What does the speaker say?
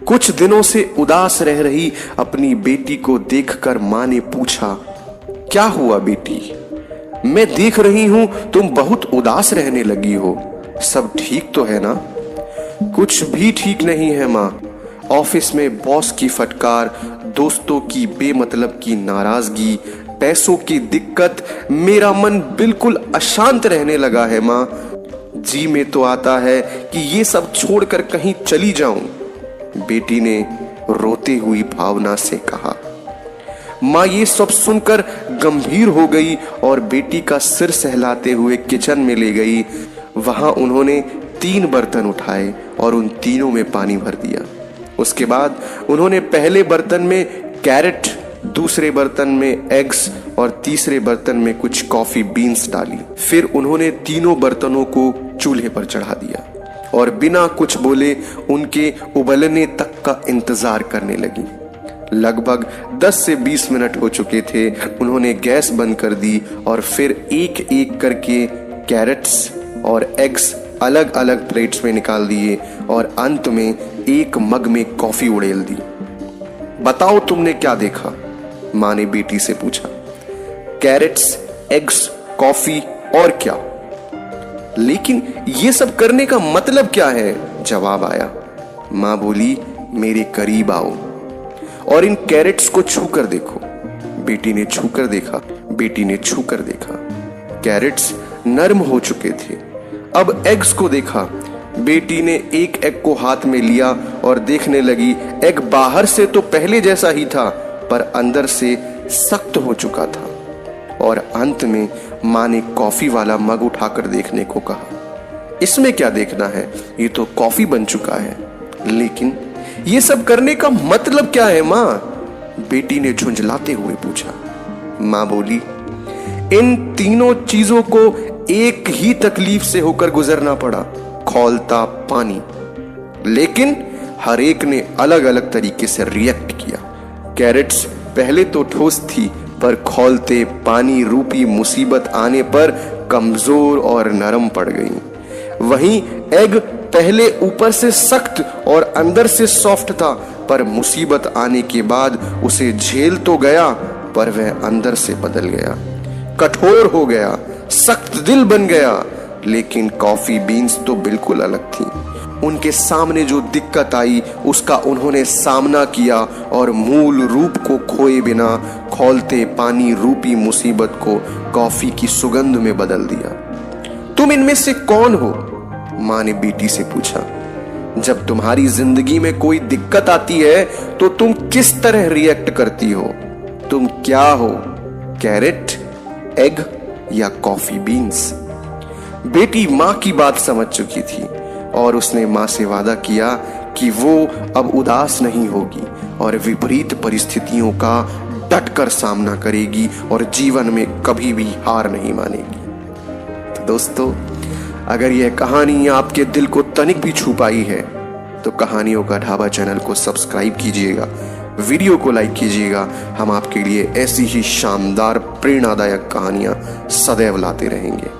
कुछ दिनों से उदास रह रही अपनी बेटी को देखकर मां ने पूछा, क्या हुआ बेटी? मैं देख रही हूं तुम बहुत उदास रहने लगी हो, सब ठीक तो है ना? कुछ भी ठीक नहीं है मां। ऑफिस में बॉस की फटकार, दोस्तों की बेमतलब की नाराजगी, पैसों की दिक्कत, मेरा मन बिल्कुल अशांत रहने लगा है मां। जी में तो आता है कि ये सब छोड़कर कहीं चली जाऊं, बेटी ने रोती हुई भावना से कहा। मां ये सब सुनकर गंभीर हो गई और बेटी का सिर सहलाते हुए किचन में ले गई। वहां उन्होंने 3 बर्तन उठाए और उन तीनों में पानी भर दिया। उसके बाद उन्होंने पहले बर्तन में कैरेट, दूसरे बर्तन में एग्स और तीसरे बर्तन में कुछ कॉफी बीन्स डाली। फिर उन्होंने तीनों बर्तनों को चूल्हे पर चढ़ा दिया और बिना कुछ बोले उनके उबलने तक का इंतजार करने लगी। लगभग 10 से 20 मिनट हो चुके थे। उन्होंने गैस बंद कर दी और फिर एक एक करके कैरेट्स और एग्स अलग अलग प्लेट्स में निकाल दिए और अंत में एक मग में कॉफी उड़ेल दी। बताओ तुमने क्या देखा? मां ने बेटी से पूछा। कैरेट्स, एग्स, कॉफी और क्या? लेकिन ये सब करने का मतलब क्या है? जवाब आया। मां बोली, मेरे करीब आओ और इन कैरेट्स को छू कर देखो। बेटी ने छू कर देखा। बेटी ने छू कर देखा। कैरेट्स नरम हो चुके थे। अब एग्स को देखा। बेटी ने एक एग को हाथ में लिया और देखने लगी। एग बाहर से तो पहले जैसा ही था पर अंदर से सख्त हो चुका था। और अंत में मां ने कॉफी वाला मग उठाकर देखने को कहा। इसमें क्या देखना है, ये तो कॉफी बन चुका है। लेकिन ये सब करने का मतलब क्या है मां? बेटी ने झुंझलाते हुए पूछा। मां बोली, इन तीनों चीजों को एक ही तकलीफ से होकर गुजरना पड़ा, खौलता पानी। लेकिन हर एक ने अलग अलग तरीके से रिएक्ट किया। कैरेट्स पहले तो ठोस थी पर खौलते पानी रूपी मुसीबत आने पर कमजोर और नरम पड़ गई। वहीं एग पहले ऊपर से सख्त और अंदर से सॉफ्ट था पर मुसीबत आने के बाद उसे झेल तो गया पर वह अंदर से बदल गया, कठोर हो गया, सख्त दिल बन गया। लेकिन कॉफी बीन्स तो बिल्कुल अलग थी। उनके सामने जो दिक्कत आई उसका उन्होंने सामना किया और मूल रूप को खोए बिना खौलते पानी रूपी मुसीबत को कॉफी की सुगंध में बदल दिया। तुम इनमें से कौन हो? मां ने बेटी से पूछा। जब तुम्हारी जिंदगी में कोई दिक्कत आती है तो तुम किस तरह रिएक्ट करती हो? तुम क्या हो, कैरेट, एग या कॉफी बीन्स? बेटी मां की बात समझ चुकी थी और उसने मां से वादा किया कि वो अब उदास नहीं होगी और विपरीत परिस्थितियों का डटकर सामना करेगी और जीवन में कभी भी हार नहीं मानेगी। तो दोस्तों, अगर यह कहानी आपके दिल को तनिक भी छू पाई है तो कहानियों का ढाबा चैनल को सब्सक्राइब कीजिएगा, वीडियो को लाइक कीजिएगा। हम आपके लिए ऐसी ही शानदार प्रेरणादायक कहानियां सदैव लाते रहेंगे।